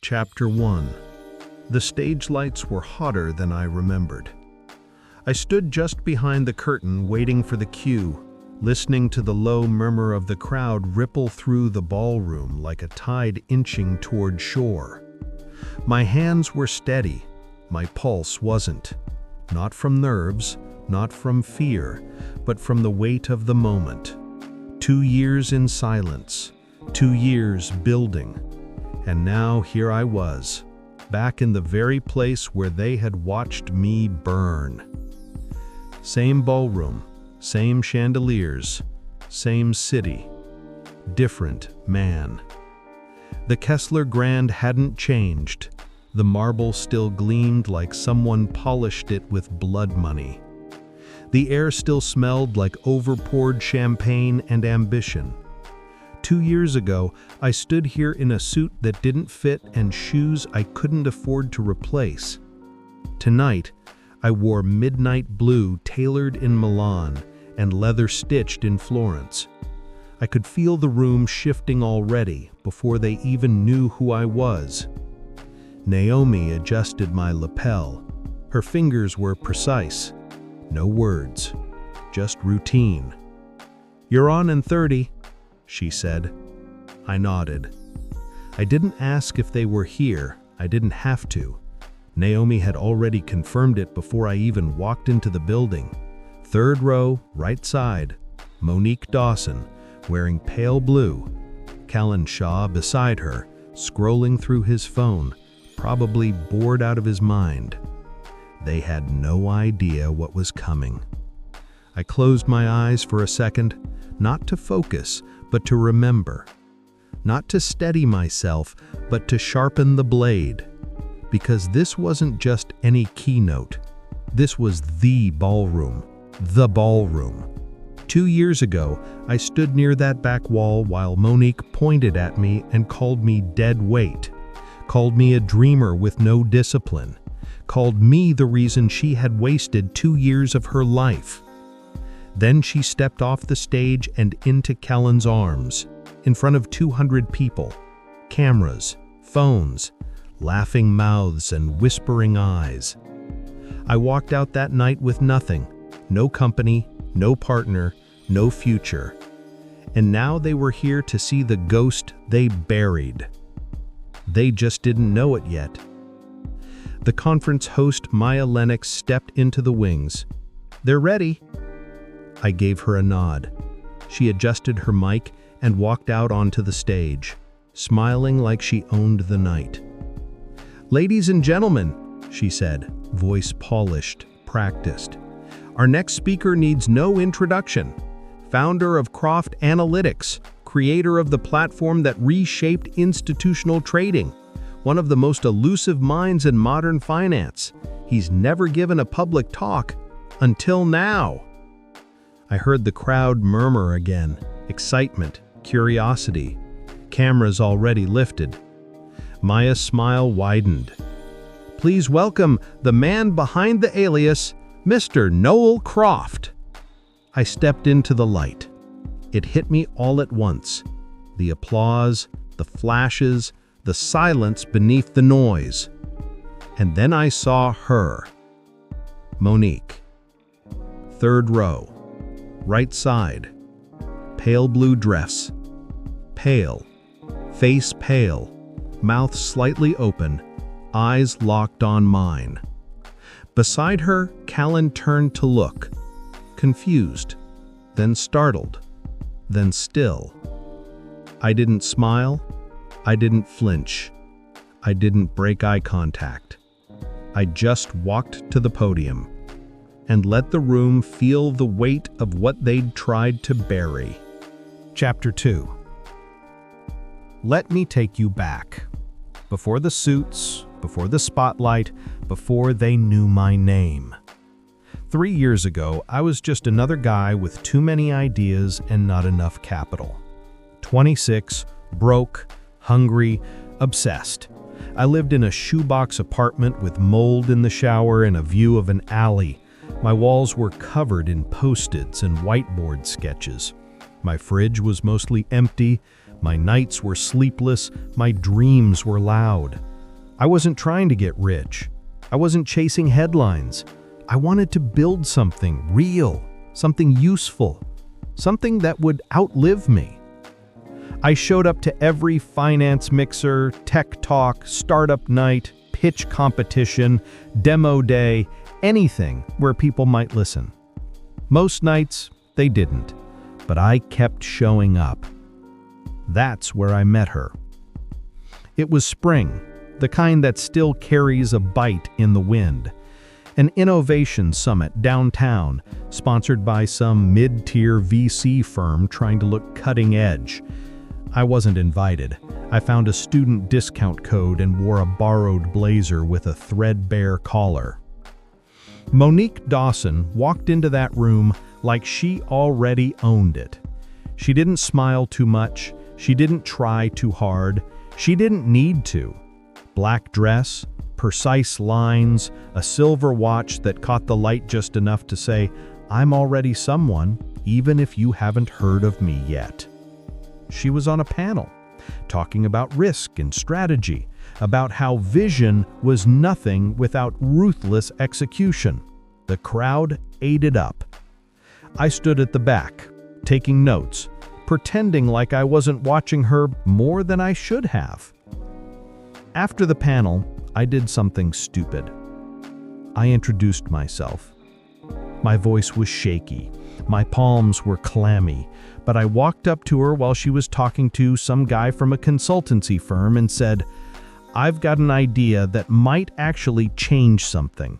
Chapter 1. The stage lights were hotter than I remembered. I stood just behind the curtain waiting for the cue, listening to the low murmur of the crowd ripple through the ballroom like a tide inching toward shore. My hands were steady, my pulse wasn't. Not from nerves, not from fear, but from the weight of the moment. 2 years in silence, 2 years building, and now here I was, back in the very place where they had watched me burn. Same ballroom, same chandeliers, same city, different man. The Kessler Grand hadn't changed. The marble still gleamed like someone polished it with blood money. The air still smelled like overpoured champagne and ambition. 2 years ago, I stood here in a suit that didn't fit and shoes I couldn't afford to replace. Tonight, I wore midnight blue tailored in Milan and leather stitched in Florence. I could feel the room shifting already before they even knew who I was. Naomi adjusted my lapel. Her fingers were precise. No words, just routine. "You're on in 30, she said. I nodded. I didn't ask if they were here. I didn't have to. Naomi had already confirmed it before I even walked into the building. 3rd row, right side. Monique Dawson, wearing pale blue. Callan Shaw beside her, scrolling through his phone, probably bored out of his mind. They had no idea what was coming. I closed my eyes for a second, not to focus, but to remember. Not to steady myself, but to sharpen the blade. Because this wasn't just any keynote. This was the ballroom. The ballroom. 2 years ago, I stood near that back wall while Monique pointed at me and called me dead weight. Called me a dreamer with no discipline. Called me the reason she had wasted 2 years of her life. Then she stepped off the stage and into Callan's arms, in front of 200 people, cameras, phones, laughing mouths and whispering eyes. I walked out that night with nothing, no company, no partner, no future. And now they were here to see the ghost they buried. They just didn't know it yet. The conference host, Maya Lennox, stepped into the wings. "They're ready." I gave her a nod. She adjusted her mic and walked out onto the stage, smiling like she owned the night. "Ladies and gentlemen," she said, voice polished, practiced. "Our next speaker needs no introduction. Founder of Croft Analytics, creator of the platform that reshaped institutional trading, one of the most elusive minds in modern finance. He's never given a public talk until now." I heard the crowd murmur again, excitement, curiosity. Cameras already lifted. Maya's smile widened. "Please welcome the man behind the alias, Mr. Noel Croft." I stepped into the light. It hit me all at once. The applause, the flashes, the silence beneath the noise. And then I saw her. Monique. 3rd row. Right side. Pale blue dress. Pale. Face pale. Mouth slightly open. Eyes locked on mine. Beside her, Callan turned to look. Confused. Then startled. Then still. I didn't smile. I didn't flinch. I didn't break eye contact. I just walked to the podium and let the room feel the weight of what they'd tried to bury. Chapter 2. Let me take you back. Before the suits, before the spotlight, before they knew my name. 3 years ago, I was just another guy with too many ideas and not enough capital. 26, broke, hungry, obsessed. I lived in a shoebox apartment with mold in the shower and a view of an alley. My walls were covered in Post-its and whiteboard sketches. My fridge was mostly empty. My nights were sleepless. My dreams were loud. I wasn't trying to get rich. I wasn't chasing headlines. I wanted to build something real, something useful, something that would outlive me. I showed up to every finance mixer, tech talk, startup night, pitch competition, demo day, anything where people might listen. Most nights, they didn't, but I kept showing up. That's where I met her. It was spring, the kind that still carries a bite in the wind. An innovation summit downtown, sponsored by some mid-tier VC firm trying to look cutting edge. I wasn't invited. I found a student discount code and wore a borrowed blazer with a threadbare collar. Monique Dawson walked into that room like she already owned it. She didn't smile too much. She didn't try too hard. She didn't need to. Black dress, precise lines, a silver watch that caught the light just enough to say, "I'm already someone, even if you haven't heard of me yet." She was on a panel, talking about risk and strategy, about how vision was nothing without ruthless execution. The crowd ate it up. I stood at the back, taking notes, pretending like I wasn't watching her more than I should have. After the panel, I did something stupid. I introduced myself. My voice was shaky. My palms were clammy, but I walked up to her while she was talking to some guy from a consultancy firm and said, "I've got an idea that might actually change something."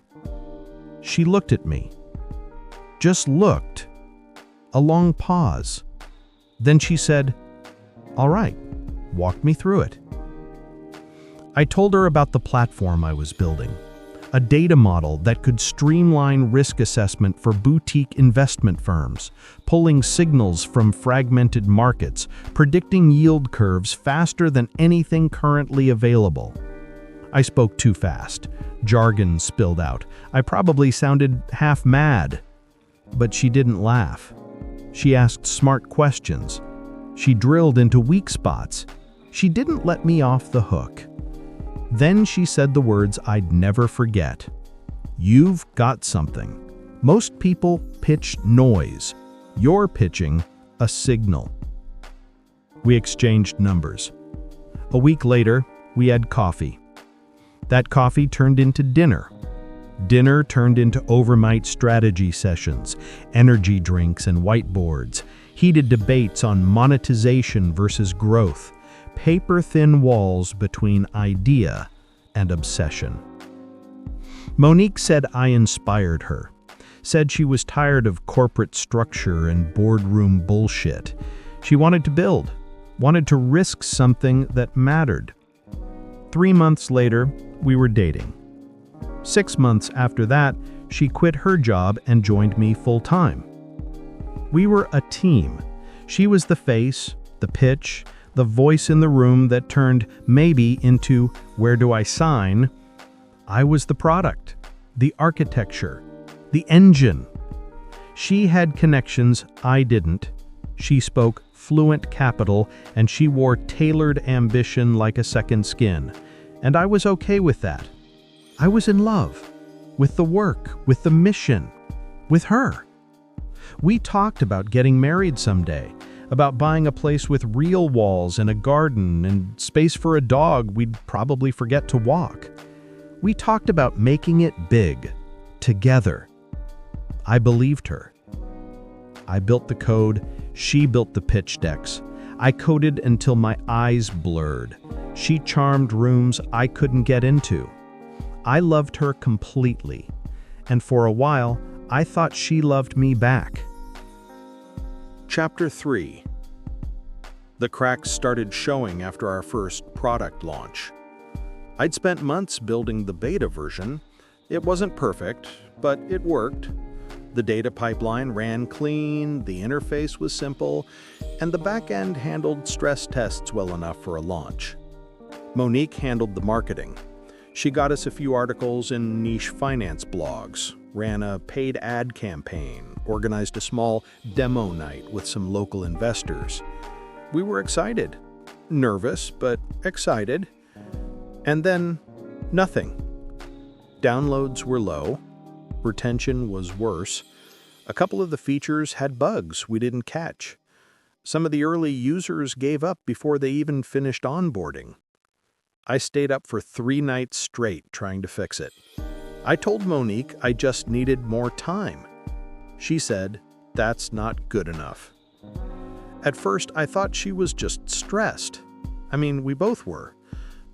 She looked at me. Just looked. A long pause. Then she said, "All right, walk me through it." I told her about the platform I was building, a data model that could streamline risk assessment for boutique investment firms, pulling signals from fragmented markets, predicting yield curves faster than anything currently available. I spoke too fast. Jargon spilled out. I probably sounded half mad. But she didn't laugh. She asked smart questions. She drilled into weak spots. She didn't let me off the hook. Then she said the words I'd never forget. "You've got something. Most people pitch noise. You're pitching a signal." We exchanged numbers. A week later, we had coffee. That coffee turned into dinner. Dinner turned into overnight strategy sessions, energy drinks and whiteboards, heated debates on monetization versus growth, paper-thin walls between idea and obsession. Monique said I inspired her, said she was tired of corporate structure and boardroom bullshit. She wanted to build, wanted to risk something that mattered. 3 months later, we were dating. 6 months after that, she quit her job and joined me full-time. We were a team. She was the face, the pitch, the voice in the room that turned maybe into "where do I sign?" I was the product, the architecture, the engine. She had connections I didn't. She spoke fluent capital, and she wore tailored ambition like a second skin. And I was okay with that. I was in love with the work, with the mission, with her. We talked about getting married someday, about buying a place with real walls and a garden and space for a dog we'd probably forget to walk. We talked about making it big, together. I believed her. I built the code, she built the pitch decks. I coded until my eyes blurred. She charmed rooms I couldn't get into. I loved her completely, and for a while, I thought she loved me back. Chapter 3. The cracks started showing after our first product launch. I'd spent months building the beta version. It wasn't perfect, but it worked. The data pipeline ran clean, the interface was simple, and the back-end handled stress tests well enough for a launch. Monique handled the marketing. She got us a few articles in niche finance blogs, ran a paid ad campaign, organized a small demo night with some local investors. We were excited. Nervous, but excited. And then Nothing. Downloads were low. Retention was worse. A couple of the features had bugs we didn't catch. Some of the early users gave up before they even finished onboarding. I stayed up for 3 nights straight trying to fix it. I told Monique I just needed more time. She said, "That's not good enough." At first, I thought she was just stressed. I mean, we both were.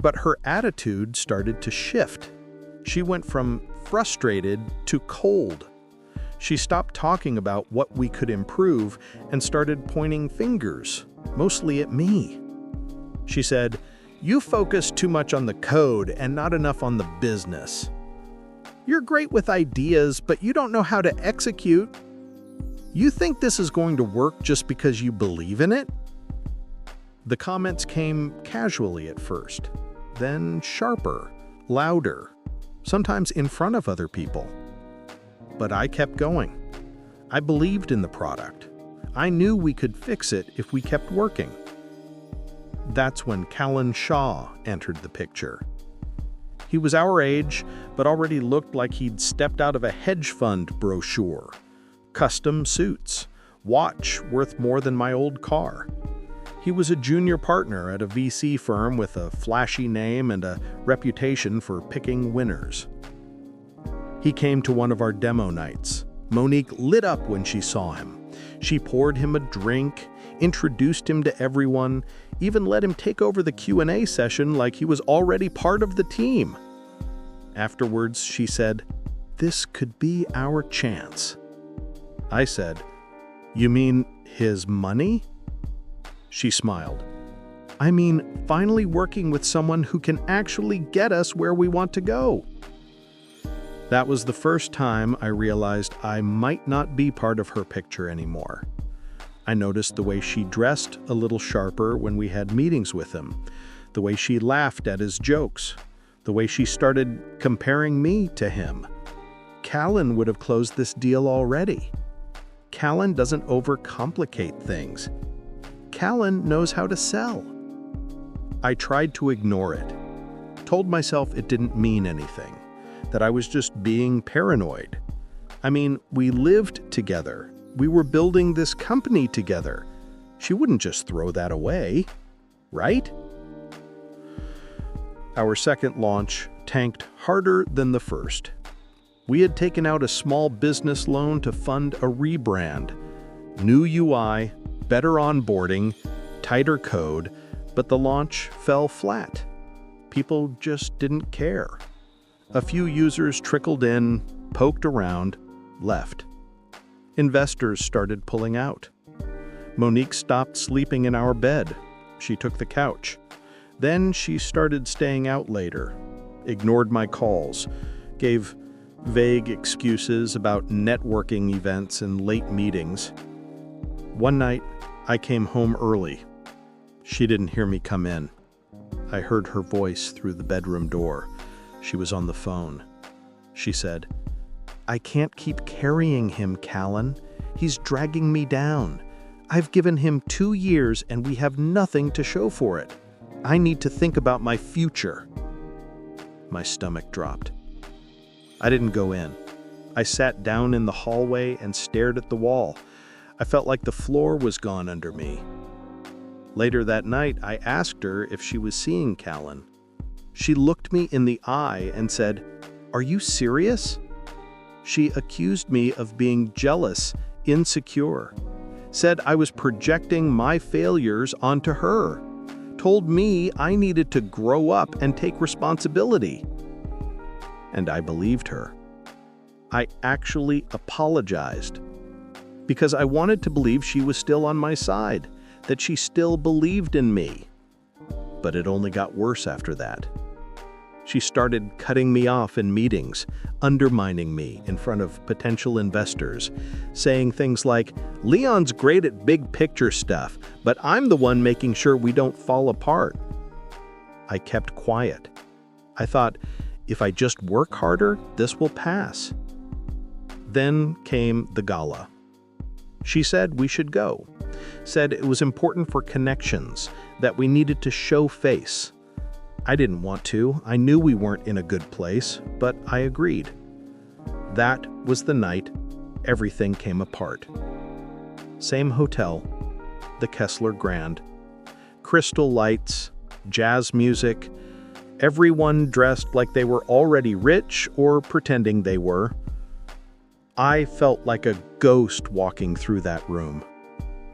But her attitude started to shift. She went from frustrated to cold. She stopped talking about what we could improve and started pointing fingers, mostly at me. She said, "You focus too much on the code and not enough on the business. You're great with ideas, but you don't know how to execute. You think this is going to work just because you believe in it?" The comments came casually at first, then sharper, louder, sometimes in front of other people. But I kept going. I believed in the product. I knew we could fix it if we kept working. That's when Callan Shaw entered the picture. He was our age, but already looked like he'd stepped out of a hedge fund brochure. Custom suits, watch worth more than my old car. He was a junior partner at a VC firm with a flashy name and a reputation for picking winners. He came to one of our demo nights. Monique lit up when she saw him. She poured him a drink, introduced him to everyone, even let him take over the Q&A session like he was already part of the team. Afterwards, she said, "This could be our chance." I said, "You mean his money?" She smiled. "I mean, finally working with someone who can actually get us where we want to go." That was the first time I realized I might not be part of her picture anymore. I noticed the way she dressed a little sharper when we had meetings with him, the way she laughed at his jokes, the way she started comparing me to him. Callan would have closed this deal already. Callan doesn't overcomplicate things. Callan knows how to sell. I tried to ignore it, told myself it didn't mean anything, that I was just being paranoid. I mean, we lived together. We were building this company together. She wouldn't just throw that away, right? Our second launch tanked harder than the first. We had taken out a small business loan to fund a rebrand. New UI, better onboarding, tighter code, but the launch fell flat. People just didn't care. A few users trickled in, poked around, left. Investors started pulling out. Monique stopped sleeping in our bed. She took the couch. Then she started staying out later, ignored my calls, gave vague excuses about networking events and late meetings. One night, I came home early. She didn't hear me come in. I heard her voice through the bedroom door. She was on the phone. She said, "I can't keep carrying him, Callan. He's dragging me down. I've given him 2 years and we have nothing to show for it. I need to think about my future." My stomach dropped. I didn't go in. I sat down in the hallway and stared at the wall. I felt like the floor was gone under me. Later that night, I asked her if she was seeing Callan. She looked me in the eye and said, "Are you serious?" She accused me of being jealous, insecure, said I was projecting my failures onto her, told me I needed to grow up and take responsibility. And I believed her. I actually apologized because I wanted to believe she was still on my side, that she still believed in me. But it only got worse after that. She started cutting me off in meetings, undermining me in front of potential investors, saying things like, "Leon's great at big picture stuff, but I'm the one making sure we don't fall apart." I kept quiet. I thought, if I just work harder, this will pass. Then came the gala. She said we should go, said it was important for connections, that we needed to show face. I didn't want to. I knew we weren't in a good place, but I agreed. That was the night everything came apart. Same hotel, the Kessler Grand. Crystal lights, jazz music, everyone dressed like they were already rich or pretending they were. I felt like a ghost walking through that room.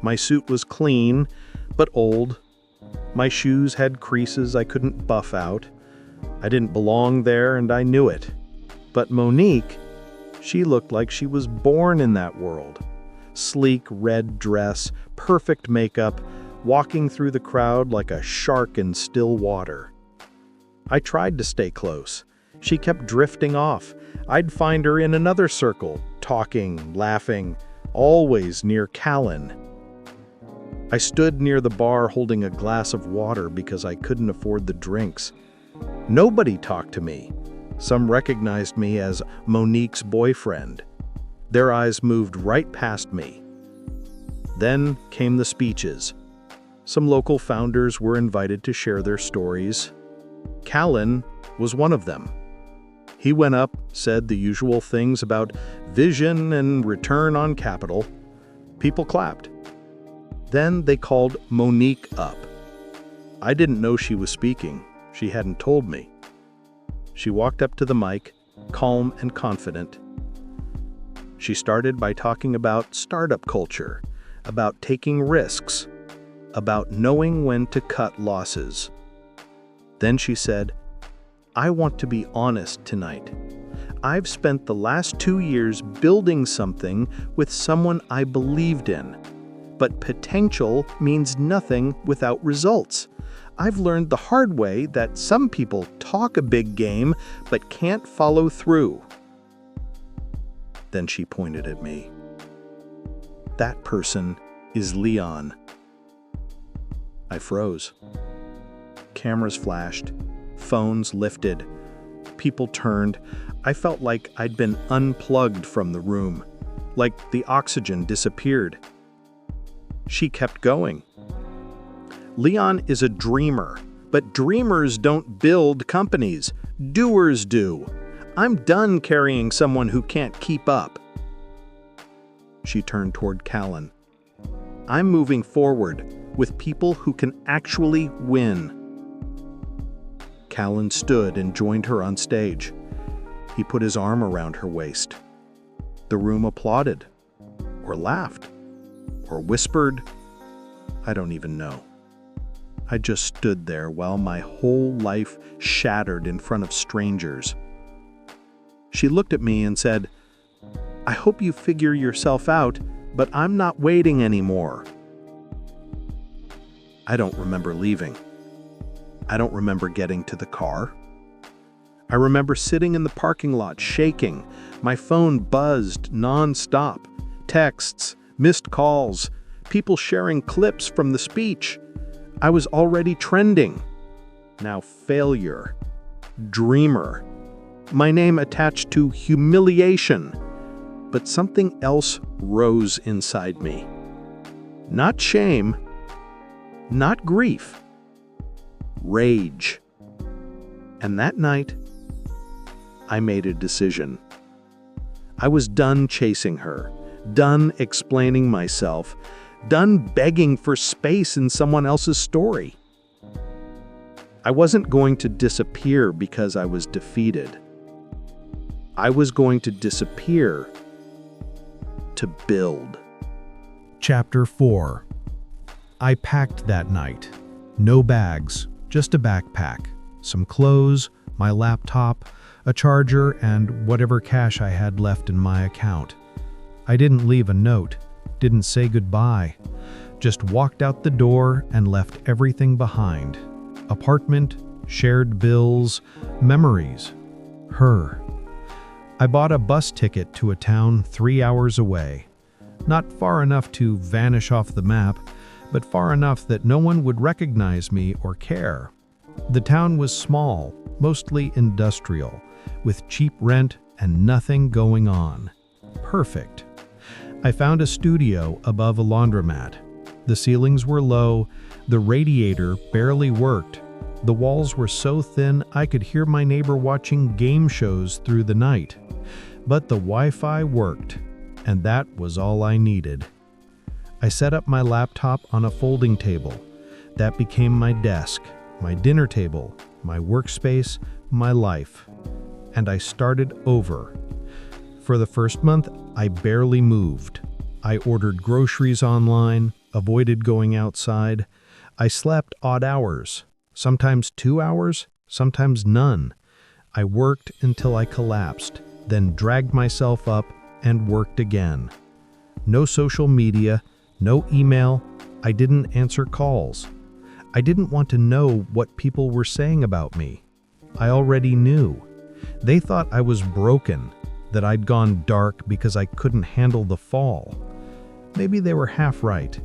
My suit was clean, but old. My shoes had creases I couldn't buff out. I didn't belong there, and I knew it. But Monique, she looked like she was born in that world. Sleek red dress, perfect makeup, walking through the crowd like a shark in still water. I tried to stay close. She kept drifting off. I'd find her in another circle, talking, laughing, always near Callan. I stood near the bar holding a glass of water because I couldn't afford the drinks. Nobody talked to me. Some recognized me as Monique's boyfriend. Their eyes moved right past me. Then came the speeches. Some local founders were invited to share their stories. Callan was one of them. He went up, said the usual things about vision and return on capital. People clapped. Then they called Monique up. I didn't know she was speaking. She hadn't told me. She walked up to the mic, calm and confident. She started by talking about startup culture, about taking risks, about knowing when to cut losses. Then she said, "I want to be honest tonight. I've spent the last 2 years building something with someone I believed in. But potential means nothing without results. I've learned the hard way that some people talk a big game but can't follow through." Then she pointed at me. "That person is Leon." I froze. Cameras flashed, phones lifted, people turned. I felt like I'd been unplugged from the room, like the oxygen disappeared. She kept going. "Leon is a dreamer, but dreamers don't build companies. Doers do. I'm done carrying someone who can't keep up." She turned toward Callan. "I'm moving forward with people who can actually win." Callan stood and joined her on stage. He put his arm around her waist. The room applauded, or laughed, or whispered. I don't even know. I just stood there while my whole life shattered in front of strangers. She looked at me and said, "I hope you figure yourself out, but I'm not waiting anymore." I don't remember leaving. I don't remember getting to the car. I remember sitting in the parking lot shaking. My phone buzzed nonstop. Texts, missed calls, people sharing clips from the speech. I was already trending. Now failure, dreamer. My name attached to humiliation. But something else rose inside me. Not shame, not grief. Rage. And that night, I made a decision. I was done chasing her, done explaining myself, done begging for space in someone else's story. I wasn't going to disappear because I was defeated. I was going to disappear to build. Chapter 4. I packed that night. No bags, just a backpack, some clothes, my laptop, a charger, and whatever cash I had left in my account. I didn't leave a note, didn't say goodbye, just walked out the door and left everything behind. Apartment, shared bills, memories, her. I bought a bus ticket to a town 3 hours away. Not far enough to vanish off the map, but far enough that no one would recognize me or care. The town was small, mostly industrial, with cheap rent and nothing going on. Perfect. I found a studio above a laundromat. The ceilings were low, the radiator barely worked, The walls were so thin I could hear my neighbor watching game shows through the night. But the Wi-Fi worked, and that was all I needed. I set up my laptop on a folding table. That became my desk, my dinner table, my workspace, my life. And I started over. For the first month, I barely moved. I ordered groceries online, avoided going outside. I slept odd hours, sometimes 2 hours, sometimes none. I worked until I collapsed, then dragged myself up and worked again. No social media, no email. I didn't answer calls. I didn't want to know what people were saying about me. I already knew. They thought I was broken, that I'd gone dark because I couldn't handle the fall. Maybe they were half right.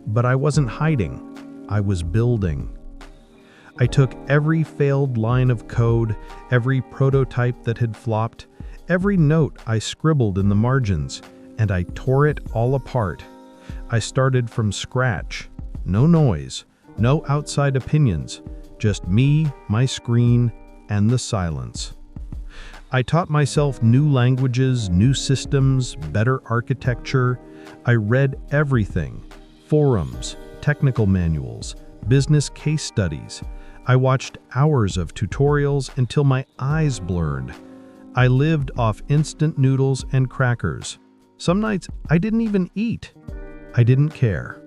But I wasn't hiding. I was building. I took every failed line of code, every prototype that had flopped, every note I scribbled in the margins, and I tore it all apart. I started from scratch. No noise, no outside opinions, just me, my screen, and the silence. I taught myself new languages, new systems, better architecture. I read everything: forums, technical manuals, business case studies. I watched hours of tutorials until my eyes blurred. I lived off instant noodles and crackers. Some nights I didn't even eat. I didn't care.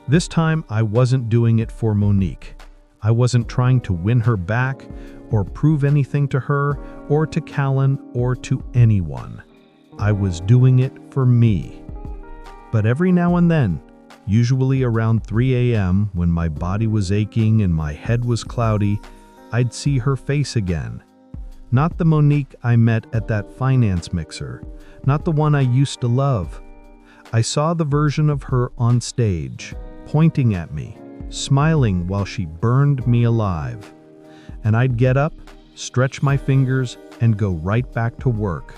This time I wasn't doing it for Monique. I wasn't trying to win her back or prove anything to her or to Callan or to anyone. I was doing it for me. But every now and then, usually around 3 a.m. when my body was aching and my head was cloudy, I'd see her face again. Not the Monique I met at that finance mixer, not the one I used to love. I saw the version of her on stage, pointing at me, smiling while she burned me alive. And I'd get up, stretch my fingers, and go right back to work.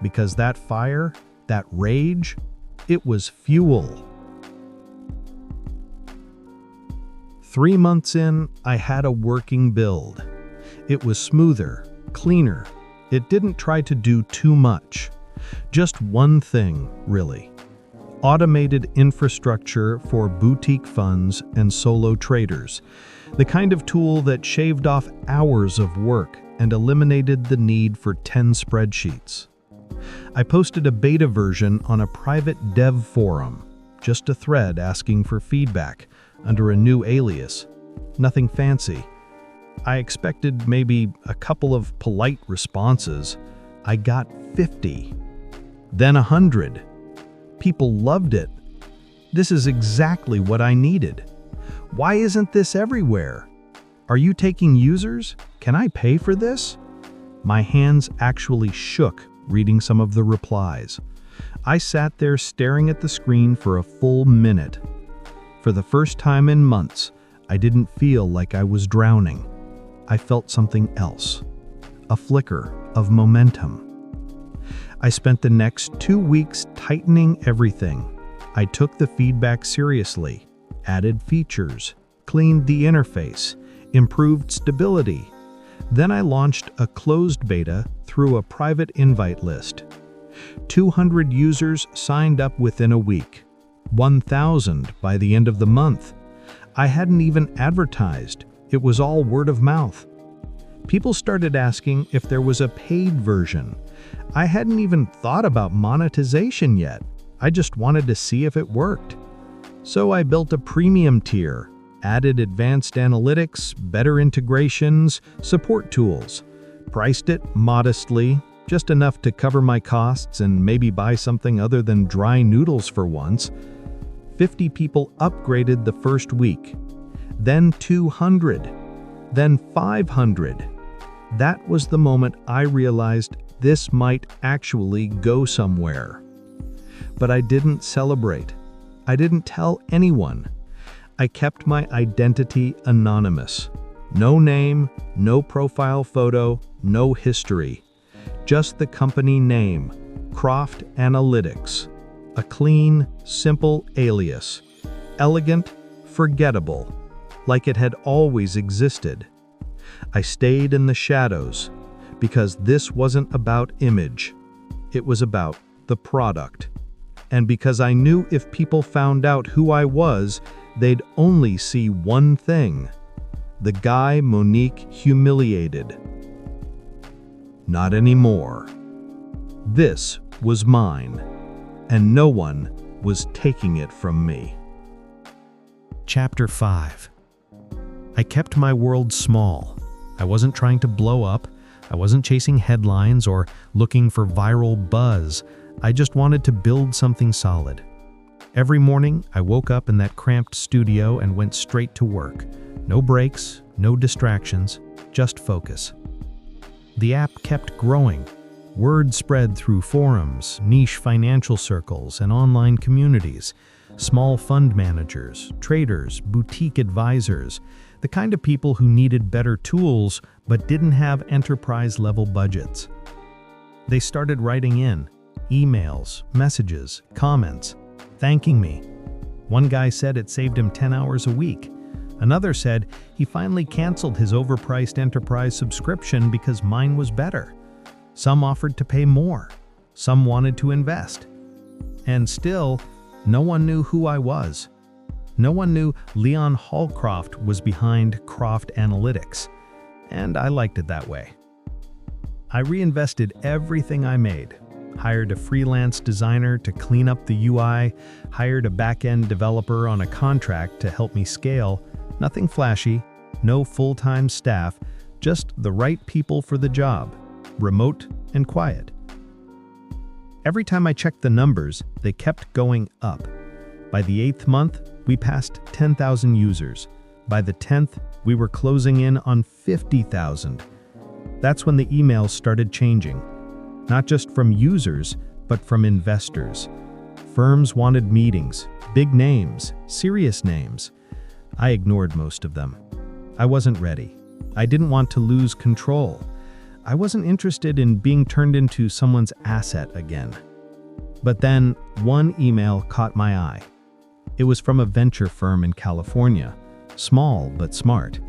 Because that fire, that rage, it was fuel. 3 months in, I had a working build. It was smoother, cleaner. It didn't try to do too much. Just one thing, really. Automated infrastructure for boutique funds and solo traders. The kind of tool that shaved off hours of work and eliminated the need for 10 spreadsheets. I posted a beta version on a private dev forum, just a thread asking for feedback under a new alias. Nothing fancy. I expected maybe a couple of polite responses. I got 50. Then 100. People loved it. This is exactly what I needed. Why isn't this everywhere? Are you taking users? Can I pay for this? My hands actually shook reading some of the replies. I sat there staring at the screen for a full minute. For the first time in months, I didn't feel like I was drowning. I felt something else. A flicker of momentum. I spent the next 2 weeks tightening everything. I took the feedback seriously, added features, cleaned the interface, improved stability. Then I launched a closed beta through a private invite list. 200 users signed up within a week. 1,000 by the end of the month. I hadn't even advertised. It was all word of mouth. People started asking if there was a paid version. I hadn't even thought about monetization yet. I just wanted to see if it worked. So I built a premium tier, added advanced analytics, better integrations, support tools. Priced it modestly, just enough to cover my costs and maybe buy something other than dry noodles for once. 50 people upgraded the first week. Then 200. Then 500. That was the moment I realized this might actually go somewhere. But I didn't celebrate. I didn't tell anyone. I kept my identity anonymous. No name, no profile photo, no history. Just the company name, Croft Analytics. A clean, simple alias. Elegant, forgettable. like it had always existed. I stayed in the shadows because this wasn't about image. It was about the product. And because I knew if people found out who I was, they'd only see one thing: the guy Monique humiliated. Not anymore. This was mine, and no one was taking it from me. Chapter 5. I kept my world small. I wasn't trying to blow up. I wasn't chasing headlines or looking for viral buzz. I just wanted to build something solid. Every morning, I woke up in that cramped studio and went straight to work. No breaks, no distractions, just focus. The app kept growing. Word spread through forums, niche financial circles, and online communities. Small fund managers, traders, boutique advisors, the kind of people who needed better tools but didn't have enterprise-level budgets. They started writing in emails, messages, comments, thanking me. One guy said it saved him 10 hours a week. Another said he finally canceled his overpriced enterprise subscription because mine was better. Some offered to pay more. Some wanted to invest. And still, no one knew who I was. No one knew Leon Hallcroft was behind Croft Analytics. And I liked it that way. I reinvested everything I made. Hired a freelance designer to clean up the UI, hired a back-end developer on a contract to help me scale. Nothing flashy, no full-time staff, just the right people for the job, remote and quiet. Every time I checked the numbers, they kept going up. By the 8th month, we passed 10,000 users. By the 10th, we were closing in on 50,000. That's when the emails started changing. Not just from users, but from investors. Firms wanted meetings, big names, serious names. I ignored most of them. I wasn't ready. I didn't want to lose control. I wasn't interested in being turned into someone's asset again. But then, one email caught my eye. It was from a venture firm in California, small but smart.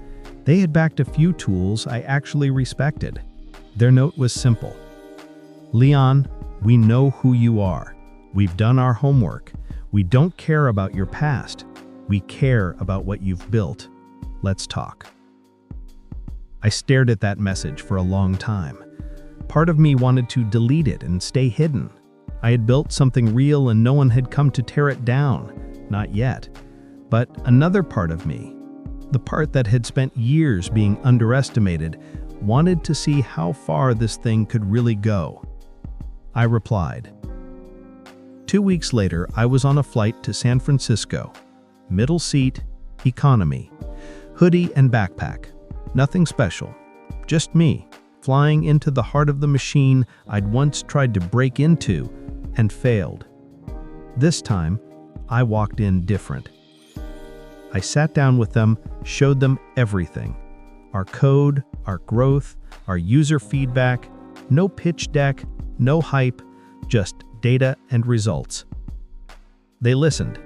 They had backed a few tools I actually respected. Their note was simple. Leon, we know who you are. We've done our homework. We don't care about your past. We care about what you've built. Let's talk. I stared at that message for a long time. Part of me wanted to delete it and stay hidden. I had built something real and no one had come to tear it down. Not yet. But another part of me, the part that had spent years being underestimated, wanted to see how far this thing could really go. I replied. 2 weeks later, I was on a flight to San Francisco. Middle seat, economy, hoodie and backpack. Nothing special. Just me, flying into the heart of the machine I'd once tried to break into and failed. This time, I walked in different. I sat down with them, showed them everything. Our code, our growth, our user feedback, no pitch deck, no hype, just data and results. They listened.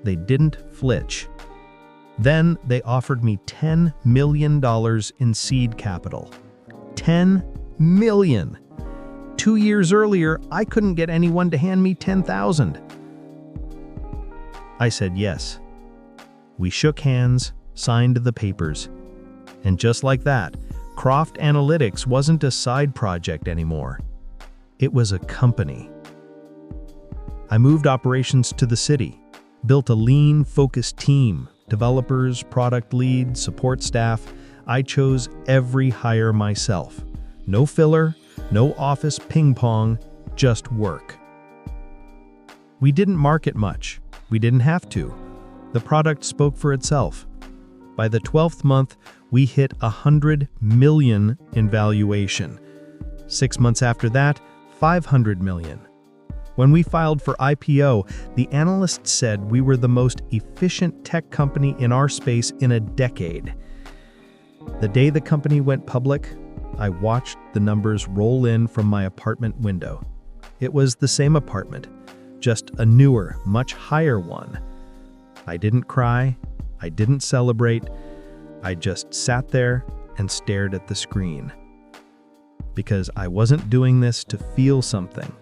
They didn't flinch. Then they offered me $10 million in seed capital. $10 million! 2 years earlier, I couldn't get anyone to hand me $10,000. I said yes. We shook hands, signed the papers. And just like that, Croft Analytics wasn't a side project anymore. It was a company. I moved operations to the city, built a lean, focused team, developers, product lead, support staff. I chose every hire myself. No filler, no office ping pong, just work. We didn't market much. We didn't have to. The product spoke for itself. By the 12th month, we hit $100 million in valuation. 6 months after that, $500 million. When we filed for IPO, the analysts said we were the most efficient tech company in our space in a decade. The day the company went public, I watched the numbers roll in from my apartment window. It was the same apartment, just a newer, much higher one. I didn't cry. I didn't celebrate. I just sat there and stared at the screen. Because I wasn't doing this to feel something.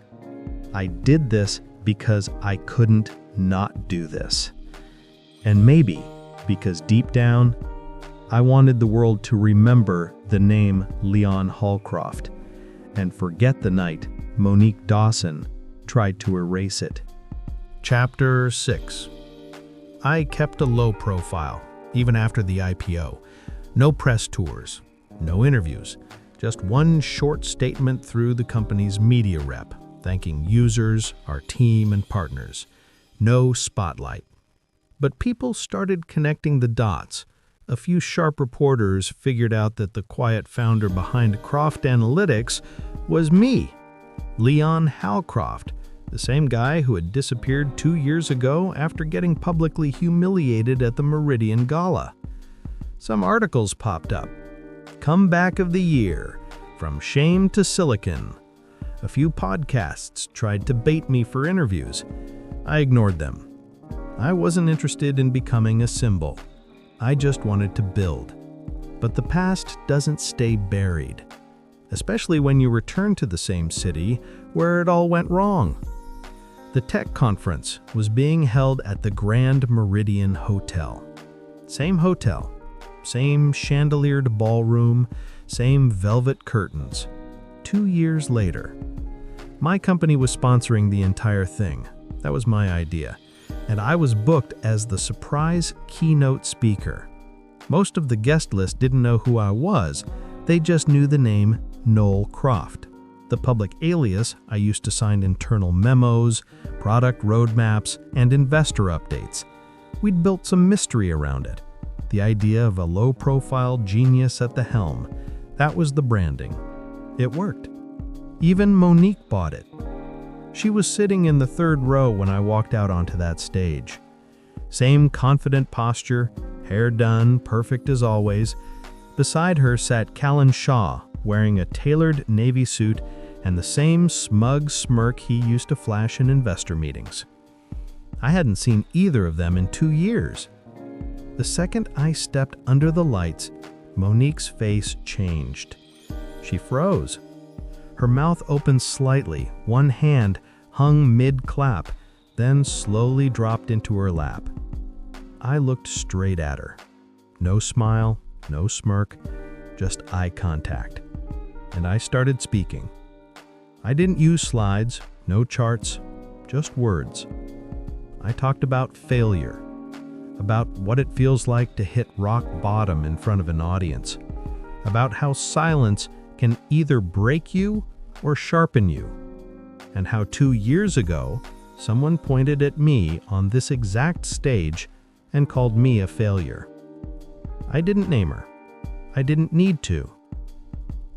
I did this because I couldn't not do this. And maybe because deep down, I wanted the world to remember the name Leon Hallcroft and forget the night Monique Dawson tried to erase it. Chapter 6. I kept a low profile, even after the IPO. No press tours, no interviews, just one short statement through the company's media rep, thanking users, our team, and partners. No spotlight. But people started connecting the dots. A few sharp reporters figured out that the quiet founder behind Croft Analytics was me, Leon Hallcroft, the same guy who had disappeared 2 years ago after getting publicly humiliated at the Meridian Gala. Some articles popped up. Comeback of the year, from shame to silicon. A few podcasts tried to bait me for interviews. I ignored them. I wasn't interested in becoming a symbol. I just wanted to build. But the past doesn't stay buried, especially when you return to the same city where it all went wrong. The tech conference was being held at the Grand Meridian Hotel. Same hotel, same chandeliered ballroom, same velvet curtains. 2 years later. My company was sponsoring the entire thing. That was my idea. And I was booked as the surprise keynote speaker. Most of the guest list didn't know who I was. They just knew the name Noel Croft, the public alias I used to sign internal memos, product roadmaps, and investor updates. We'd built some mystery around it. The idea of a low-profile genius at the helm. That was the branding. It worked. Even Monique bought it. She was sitting in the third row when I walked out onto that stage. Same confident posture, hair done, perfect as always. Beside her sat Callan Shaw, wearing a tailored navy suit and the same smug smirk he used to flash in investor meetings. I hadn't seen either of them in 2 years. The second I stepped under the lights, Monique's face changed. She froze. Her mouth opened slightly, one hand hung mid-clap, then slowly dropped into her lap. I looked straight at her. No smile, no smirk, just eye contact. And I started speaking. I didn't use slides, no charts, just words. I talked about failure, about what it feels like to hit rock bottom in front of an audience, about how silence can either break you or sharpen you, and how 2 years ago, someone pointed at me on this exact stage and called me a failure. I didn't name her. I didn't need to.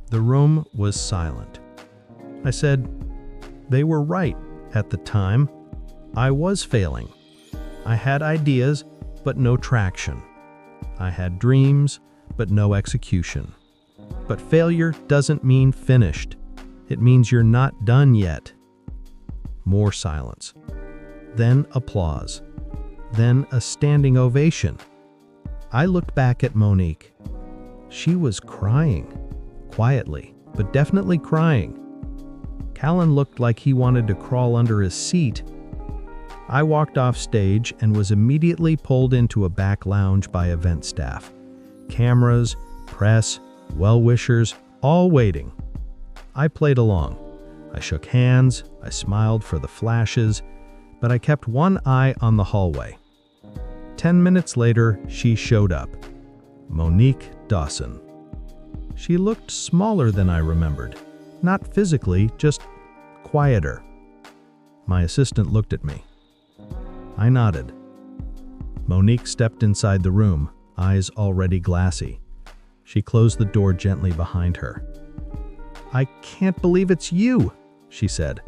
The room was silent. I said, they were right at the time. I was failing. I had ideas, but no traction. I had dreams, but no execution. But failure doesn't mean finished. It means you're not done yet. More silence. Then applause. Then a standing ovation. I looked back at Monique. She was crying. Quietly, but definitely crying. Callan looked like he wanted to crawl under his seat. I walked off stage and was immediately pulled into a back lounge by event staff. Cameras, press, well-wishers, all waiting. I played along. I shook hands, I smiled for the flashes, but I kept one eye on the hallway. 10 minutes later, she showed up. Monique Dawson. She looked smaller than I remembered. Not physically, just quieter. My assistant looked at me. I nodded. Monique stepped inside the room, eyes already glassy. She closed the door gently behind her. "I can't believe it's you," she said.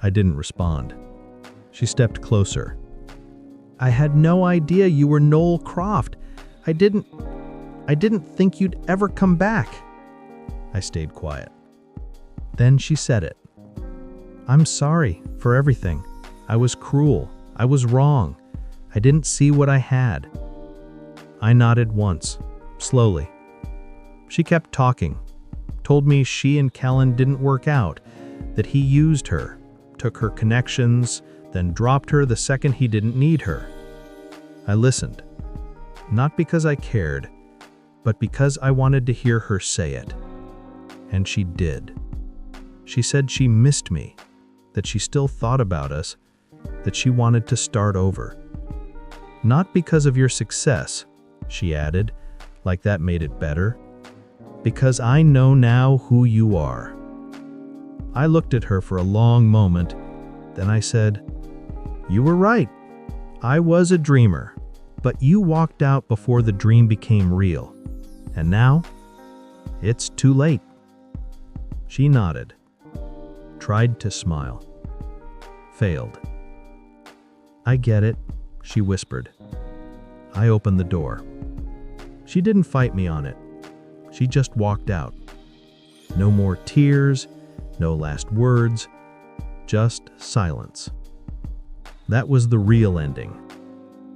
I didn't respond. She stepped closer. "I had no idea you were Noel Croft. I didn't think you'd ever come back." I stayed quiet. Then she said it. "I'm sorry for everything. I was cruel. I was wrong. I didn't see what I had." I nodded once, slowly. She kept talking, told me she and Kellen didn't work out, that he used her, took her connections, then dropped her the second he didn't need her. I listened, not because I cared, but because I wanted to hear her say it. And she did. She said she missed me, that she still thought about us, that she wanted to start over. Not because of your success, she added, like that made it better. Because I know now who you are. I looked at her for a long moment, then I said, "You were right. I was a dreamer, but you walked out before the dream became real. And now, it's too late." She nodded, tried to smile, failed. "I get it," she whispered. I opened the door. She didn't fight me on it. She just walked out. No more tears, no last words, just silence. That was the real ending.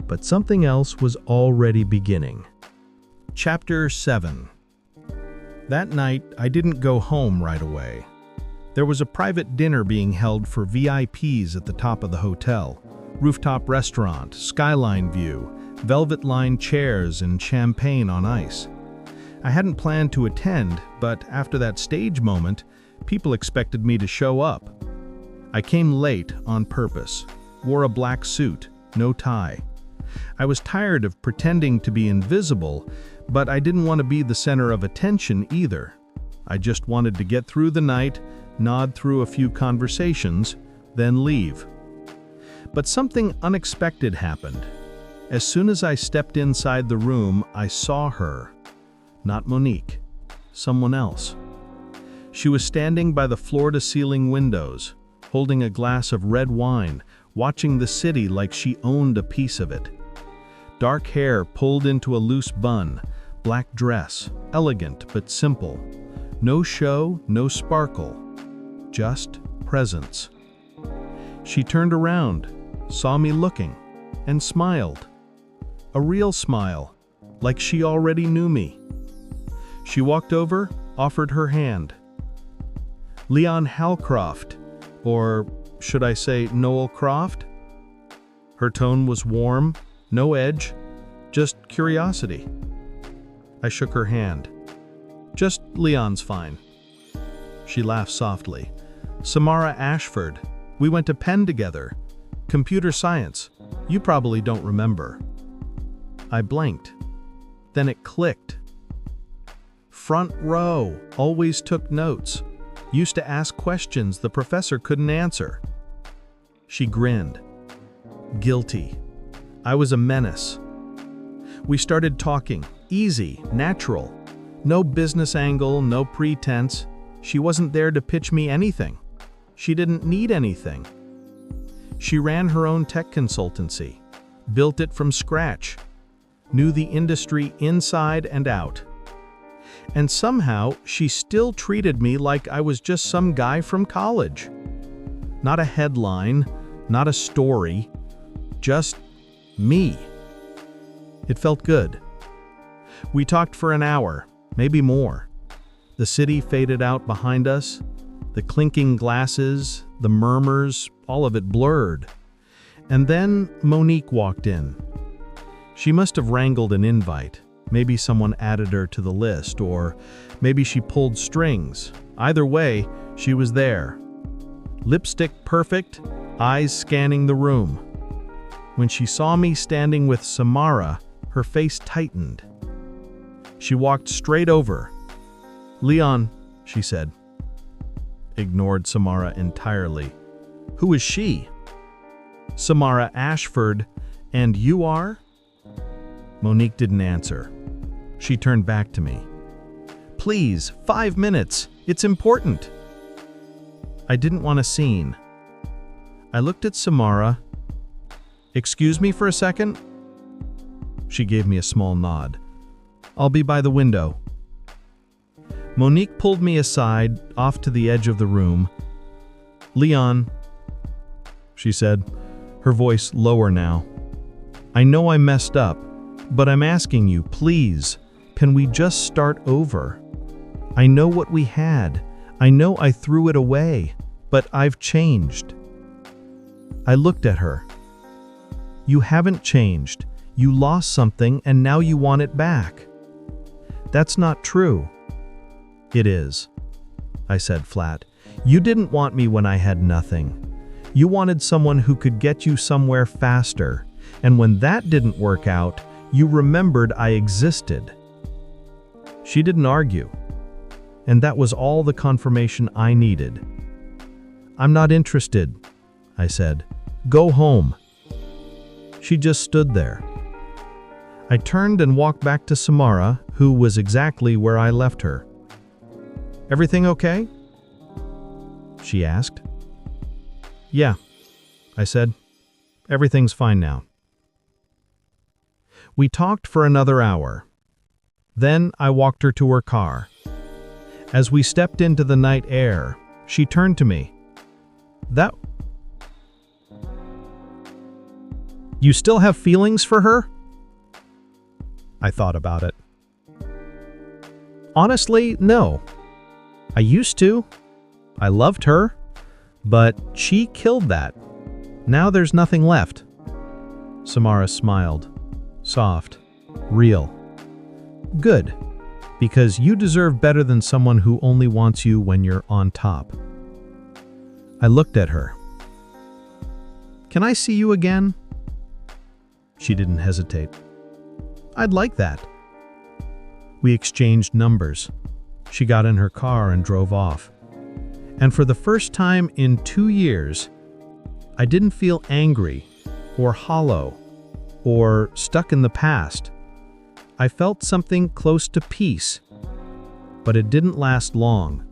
But something else was already beginning. Chapter 7. That night, I didn't go home right away. There was a private dinner being held for VIPs at the top of the hotel. Rooftop restaurant, skyline view, velvet-lined chairs, and champagne on ice. I hadn't planned to attend, but after that stage moment, people expected me to show up. I came late on purpose, wore a black suit, no tie. I was tired of pretending to be invisible, but I didn't want to be the center of attention either. I just wanted to get through the night, nod through a few conversations, then leave. But something unexpected happened. As soon as I stepped inside the room, I saw her. Not Monique, someone else. She was standing by the floor-to-ceiling windows, holding a glass of red wine, watching the city like she owned a piece of it. Dark hair pulled into a loose bun, black dress, elegant but simple. No show, no sparkle, just presence. She turned around, saw me looking, and smiled. A real smile, like she already knew me. She walked over, offered her hand. "Leon Halcroft, or should I say Noel Croft?" Her tone was warm, no edge, just curiosity. I shook her hand. "Just Leon's fine." She laughed softly. "Samara Ashford. We went to Penn together. Computer science. You probably don't remember." I blinked. Then it clicked. Front row, always took notes. Used to ask questions the professor couldn't answer. She grinned. Guilty. I was a menace. We started talking. Easy, natural. No business angle, no pretense. She wasn't there to pitch me anything. She didn't need anything. She ran her own tech consultancy, built it from scratch, knew the industry inside and out. And somehow, she still treated me like I was just some guy from college. Not a headline, not a story, just me. It felt good. We talked for an hour, maybe more. The city faded out behind us, the clinking glasses, the murmurs, all of it blurred. And then Monique walked in. She must have wrangled an invite. Maybe someone added her to the list, or maybe she pulled strings. Either way, she was there. Lipstick perfect, eyes scanning the room. When she saw me standing with Samara, her face tightened. She walked straight over. "Leon," she said. Ignored Samara entirely. "Who is she?" "Samara Ashford, and you are?" Monique didn't answer. She turned back to me. "Please, 5 minutes. It's important." I didn't want a scene. I looked at Samara. "Excuse me for a second?" She gave me a small nod. "I'll be by the window." Monique pulled me aside, off to the edge of the room. "Leon," she said, her voice lower now. "I know I messed up, But I'm asking you, please, can we just start over? I know what we had. I know I threw it away, but I've changed. I looked at her. You haven't changed. You lost something and now you want it back. That's not true. It is, I said flat. You didn't want me when I had nothing. You wanted someone who could get you somewhere faster, and when that didn't work out, you remembered I existed. She didn't argue, and that was all the confirmation I needed. I'm not interested, I said. Go home. She just stood there. I turned and walked back to Samara, who was exactly where I left her. Everything okay? She asked. Yeah, I said. Everything's fine now. We talked for another hour. Then I walked her to her car. As we stepped into the night air, she turned to me. You still have feelings for her? I thought about it. Honestly, no. I used to. I loved her, but she killed that. Now there's nothing left. Samara smiled. Soft. Real. Good. Because you deserve better than someone who only wants you when you're on top. I looked at her. Can I see you again? She didn't hesitate. I'd like that. We exchanged numbers. She got in her car and drove off. And for the first time in 2 years, I didn't feel angry or hollow or stuck in the past. I felt something close to peace. But it didn't last long,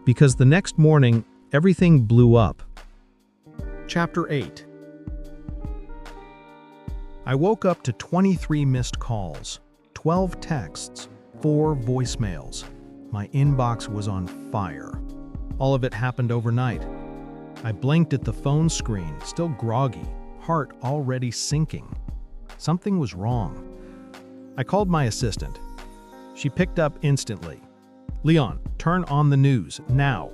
because the next morning, everything blew up. Chapter 8. I woke up to 23 missed calls, 12 texts, 4 voicemails. My inbox was on fire. All of it happened overnight. I blinked at the phone screen, still groggy, heart already sinking. Something was wrong. I called my assistant. She picked up instantly. Leon, turn on the news, now.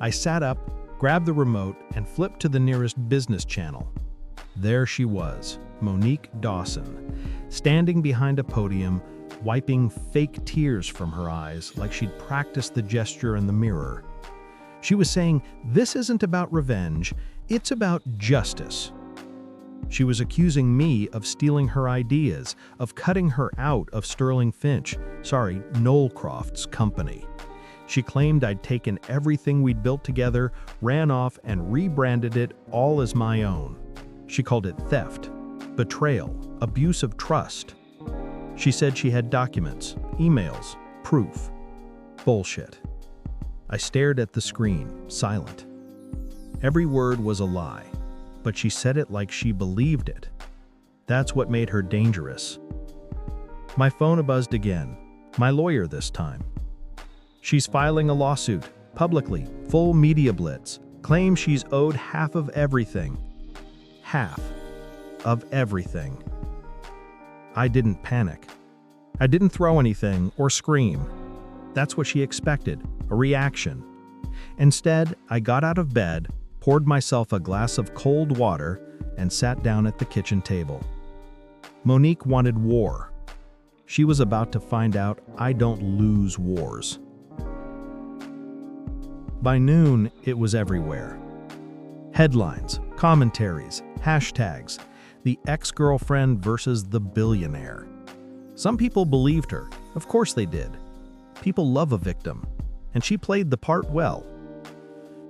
I sat up, grabbed the remote, and flipped to the nearest business channel. There she was, Monique Dawson, standing behind a podium, wiping fake tears from her eyes like she'd practiced the gesture in the mirror. She was saying, this isn't about revenge, it's about justice. She was accusing me of stealing her ideas, of cutting her out of Sterling Finch, Knowlecroft's company. She claimed I'd taken everything we'd built together, ran off, and rebranded it all as my own. She called it theft, betrayal, abuse of trust. She said she had documents, emails, proof. Bullshit. I stared at the screen, silent. Every word was a lie, but she said it like she believed it. That's what made her dangerous. My phone buzzed again, my lawyer this time. She's filing a lawsuit, publicly, full media blitz, claims she's owed half of everything. Half of everything. I didn't panic. I didn't throw anything or scream. That's what she expected, a reaction. Instead, I got out of bed, poured myself a glass of cold water, and sat down at the kitchen table. Monique wanted war. She was about to find out I don't lose wars. By noon, it was everywhere. Headlines, commentaries, hashtags, the ex-girlfriend versus the billionaire. Some people believed her. Of course they did. People love a victim, and she played the part well.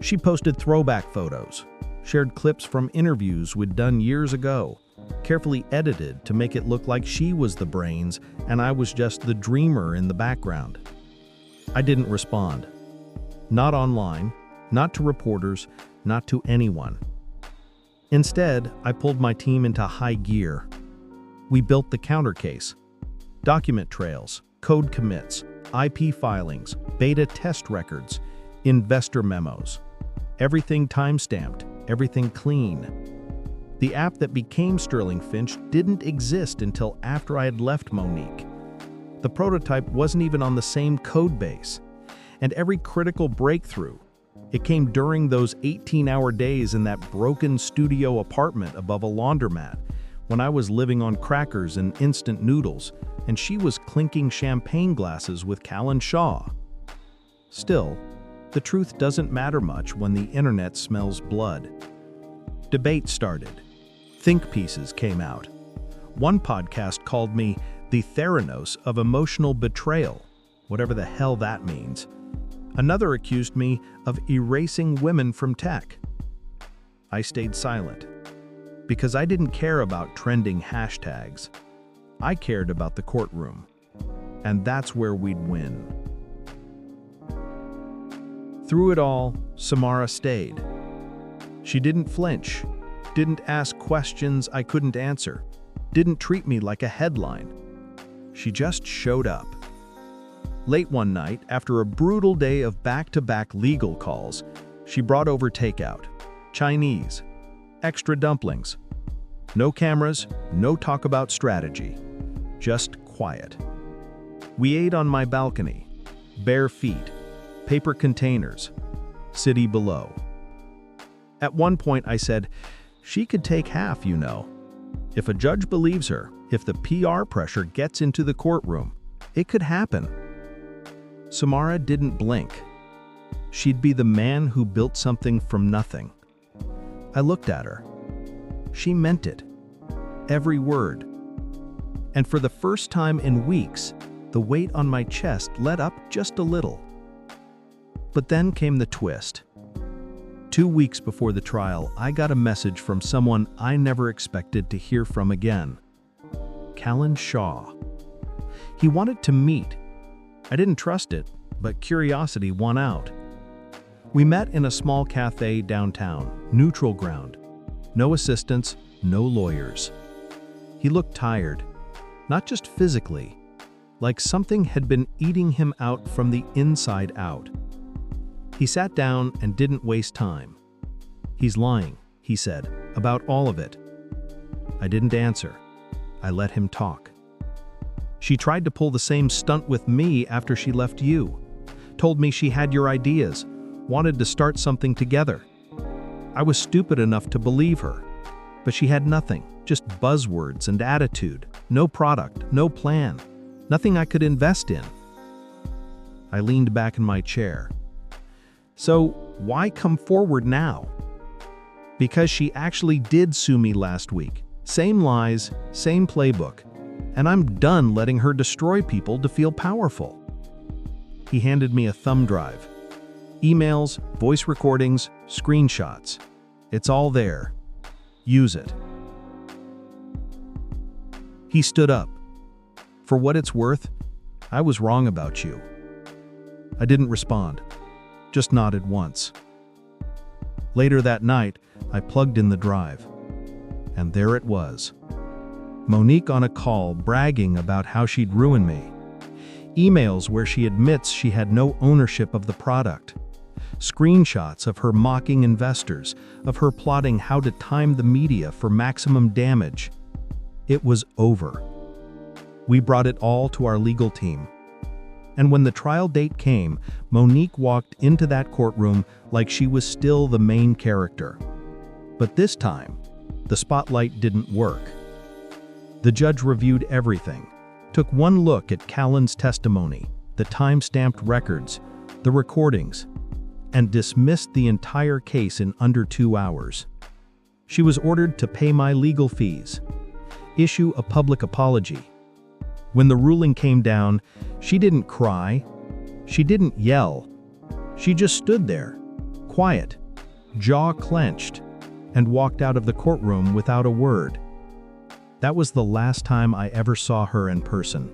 She posted throwback photos, shared clips from interviews we'd done years ago, carefully edited to make it look like she was the brains and I was just the dreamer in the background. I didn't respond. Not online, not to reporters, not to anyone. Instead, I pulled my team into high gear. We built the counter case. Document trails, code commits, IP filings, beta test records, investor memos. Everything time-stamped, everything clean. The app that became Sterling Finch didn't exist until after I had left Monique. The prototype wasn't even on the same code base. And every critical breakthrough, it came during those 18-hour days in that broken studio apartment above a laundromat, when I was living on crackers and instant noodles, and she was clinking champagne glasses with Callan Shaw. Still, the truth doesn't matter much when the internet smells blood. Debate started. Think pieces came out. One podcast called me the Theranos of emotional betrayal, whatever the hell that means. Another accused me of erasing women from tech. I stayed silent, because I didn't care about trending hashtags. I cared about the courtroom, and that's where we'd win. Through it all, Samara stayed. She didn't flinch, didn't ask questions I couldn't answer, didn't treat me like a headline. She just showed up. Late one night, after a brutal day of back-to-back legal calls, she brought over takeout, Chinese, extra dumplings. No cameras, no talk about strategy, just quiet. We ate on my balcony, bare feet, paper containers, city below. At one point I said, she could take half, you know. If a judge believes her, if the PR pressure gets into the courtroom, it could happen. Samara didn't blink. She'd be the man who built something from nothing. I looked at her. She meant it. Every word. And for the first time in weeks, the weight on my chest let up just a little. But then came the twist. 2 weeks before the trial, I got a message from someone I never expected to hear from again. Callan Shaw. He wanted to meet. I didn't trust it, but curiosity won out. We met in a small cafe downtown, neutral ground. No assistants, no lawyers. He looked tired, not just physically, like something had been eating him out from the inside out. He sat down and didn't waste time. He's lying, he said, about all of it. I didn't answer. I let him talk. She tried to pull the same stunt with me after she left you. Told me she had your ideas, wanted to start something together. I was stupid enough to believe her, but she had nothing, just buzzwords and attitude, no product, no plan, nothing I could invest in. I leaned back in my chair. So why come forward now? Because she actually did sue me last week. Same lies, same playbook. And I'm done letting her destroy people to feel powerful. He handed me a thumb drive. Emails, voice recordings, screenshots. It's all there. Use it. He stood up. For what it's worth, I was wrong about you. I didn't respond. Just nodded once. Later that night, I plugged in the drive. And there it was. Monique on a call bragging about how she'd ruin me. Emails where she admits she had no ownership of the product. Screenshots of her mocking investors, of her plotting how to time the media for maximum damage. It was over. We brought it all to our legal team. And when the trial date came, Monique walked into that courtroom like she was still the main character. But this time, the spotlight didn't work. The judge reviewed everything, took one look at Callan's testimony, the time-stamped records, the recordings, and dismissed the entire case in under 2 hours. She was ordered to pay my legal fees, issue a public apology. When the ruling came down, she didn't cry, she didn't yell. She just stood there, quiet, jaw clenched, and walked out of the courtroom without a word. That was the last time I ever saw her in person.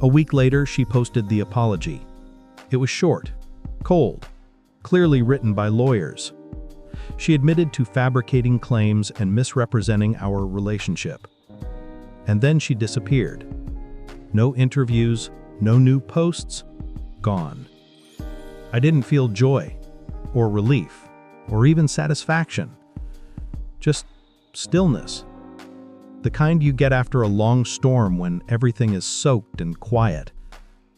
A week later, she posted the apology. It was short, cold, clearly written by lawyers. She admitted to fabricating claims and misrepresenting our relationship. And then she disappeared. No interviews, no new posts, gone. I didn't feel joy, or relief, or even satisfaction. Just stillness. The kind you get after a long storm when everything is soaked and quiet.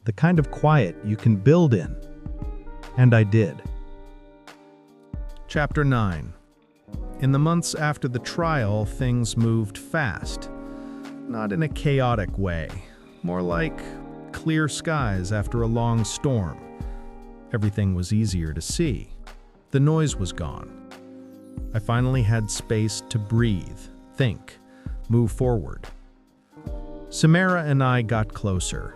The kind of quiet you can build in. And I did. Chapter 9. In the months after the trial, things moved fast. Not in a chaotic way, more like clear skies after a long storm. Everything was easier to see. The noise was gone. I finally had space to breathe, think, move forward. Samara and I got closer.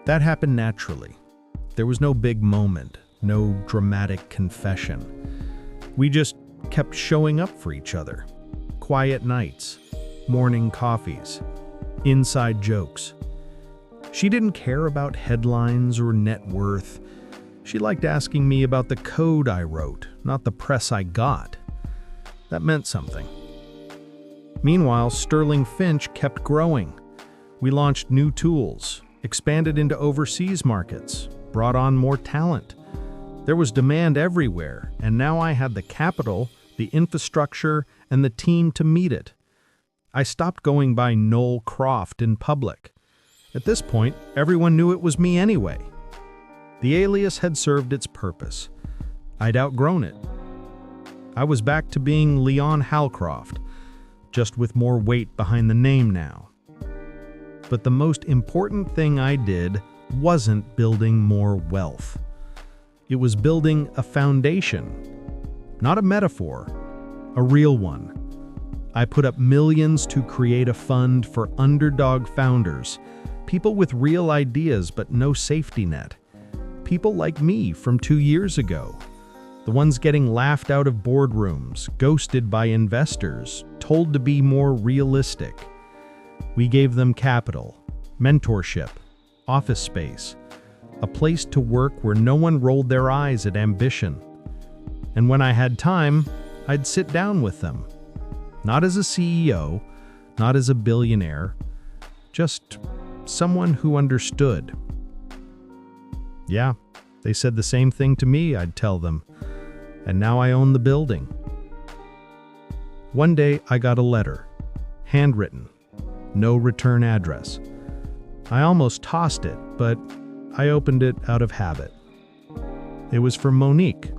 That happened naturally. There was no big moment, no dramatic confession. We just kept showing up for each other. Quiet nights, morning coffees, inside jokes. She didn't care about headlines or net worth. She liked asking me about the code I wrote, not the press I got. That meant something. Meanwhile, Sterling Finch kept growing. We launched new tools, expanded into overseas markets, brought on more talent. There was demand everywhere, and now I had the capital, the infrastructure, and the team to meet it. I stopped going by Noel Croft in public. At this point, everyone knew it was me anyway. The alias had served its purpose. I'd outgrown it. I was back to being Leon Halcroft, just with more weight behind the name now. But the most important thing I did wasn't building more wealth. It was building a foundation, not a metaphor, a real one. I put up millions to create a fund for underdog founders, people with real ideas but no safety net. People like me from 2 years ago, the ones getting laughed out of boardrooms, ghosted by investors, told to be more realistic. We gave them capital, mentorship, office space, a place to work where no one rolled their eyes at ambition. And when I had time, I'd sit down with them. Not as a CEO, not as a billionaire, just someone who understood. Yeah, they said the same thing to me, I'd tell them. And now I own the building. One day I got a letter, handwritten, no return address. I almost tossed it, but I opened it out of habit. It was from Monique.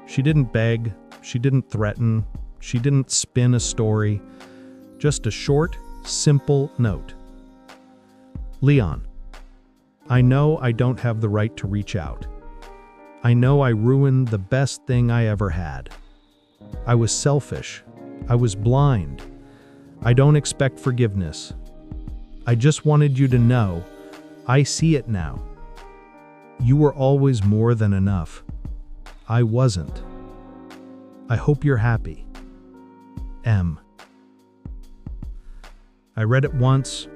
She didn't beg, she didn't threaten, she didn't spin a story, just a short, simple note. Leon, I know I don't have the right to reach out. I know I ruined the best thing I ever had. I was selfish. I was blind. I don't expect forgiveness. I just wanted you to know, I see it now. You were always more than enough. I wasn't. I hope you're happy. M. I read it once,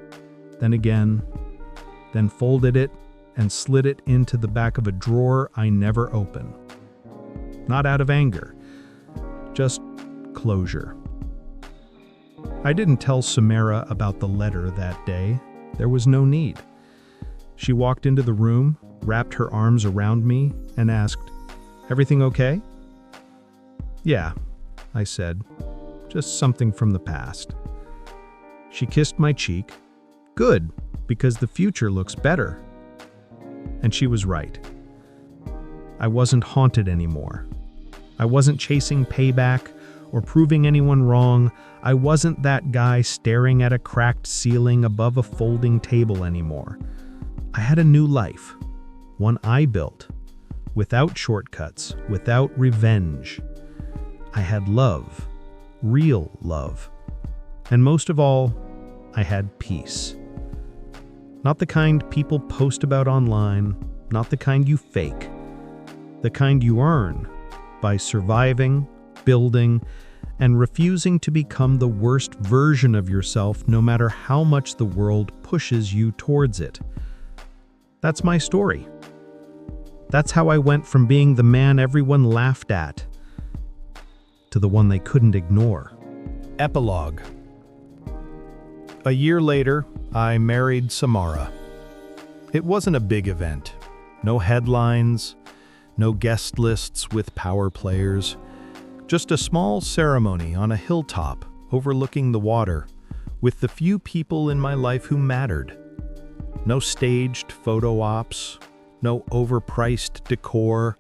then again, then folded it and slid it into the back of a drawer I never open. Not out of anger, just closure. I didn't tell Samara about the letter that day. There was no need. She walked into the room, wrapped her arms around me, and asked, "Everything okay?" "Yeah," I said, "just something from the past." She kissed my cheek. "Good, because the future looks better." And she was right. I wasn't haunted anymore. I wasn't chasing payback or proving anyone wrong. I wasn't that guy staring at a cracked ceiling above a folding table anymore. I had a new life, one I built, without shortcuts, without revenge. I had love, real love. And most of all, I had peace. Not the kind people post about online, not the kind you fake. The kind you earn by surviving, building, and refusing to become the worst version of yourself no matter how much the world pushes you towards it. That's my story. That's how I went from being the man everyone laughed at to the one they couldn't ignore. Epilogue. A year later, I married Samara. It wasn't a big event. No headlines, no guest lists with power players. Just a small ceremony on a hilltop overlooking the water, with the few people in my life who mattered. No staged photo ops, no overpriced decor,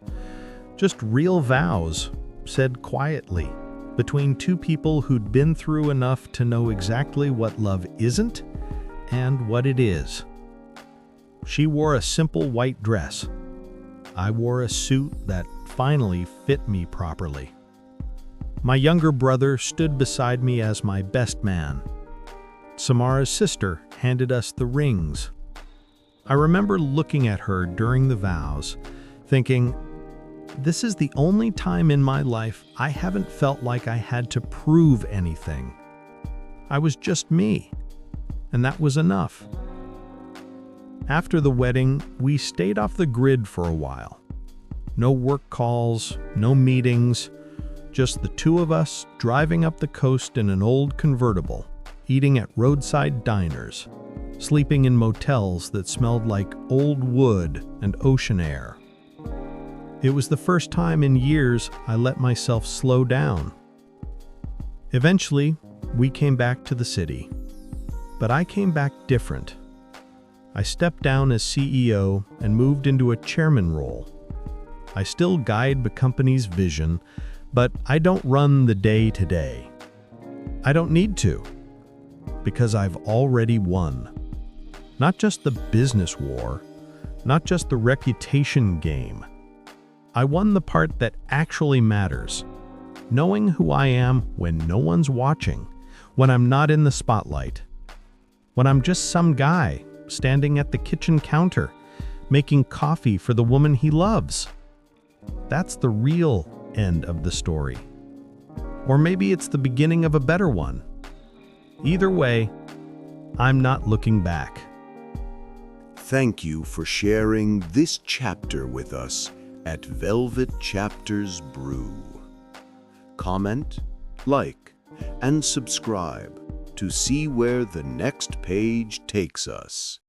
just real vows, said quietly, between two people who'd been through enough to know exactly what love isn't and what it is. She wore a simple white dress. I wore a suit that finally fit me properly. My younger brother stood beside me as my best man. Samara's sister handed us the rings. I remember looking at her during the vows, thinking, this is the only time in my life I haven't felt like I had to prove anything. I was just me, and that was enough. After the wedding, we stayed off the grid for a while. No work calls, no meetings, just the two of us driving up the coast in an old convertible, eating at roadside diners, sleeping in motels that smelled like old wood and ocean air. It was the first time in years I let myself slow down. Eventually, we came back to the city, but I came back different. I stepped down as CEO and moved into a chairman role. I still guide the company's vision, but I don't run the day-to-day. I don't need to, because I've already won. Not just the business war, not just the reputation game. I won the part that actually matters. Knowing who I am when no one's watching, when I'm not in the spotlight. When I'm just some guy standing at the kitchen counter, making coffee for the woman he loves. That's the real end of the story. Or maybe it's the beginning of a better one. Either way, I'm not looking back. Thank you for sharing this chapter with us at Velvet Chapters Brew. Comment, like, and subscribe to see where the next page takes us.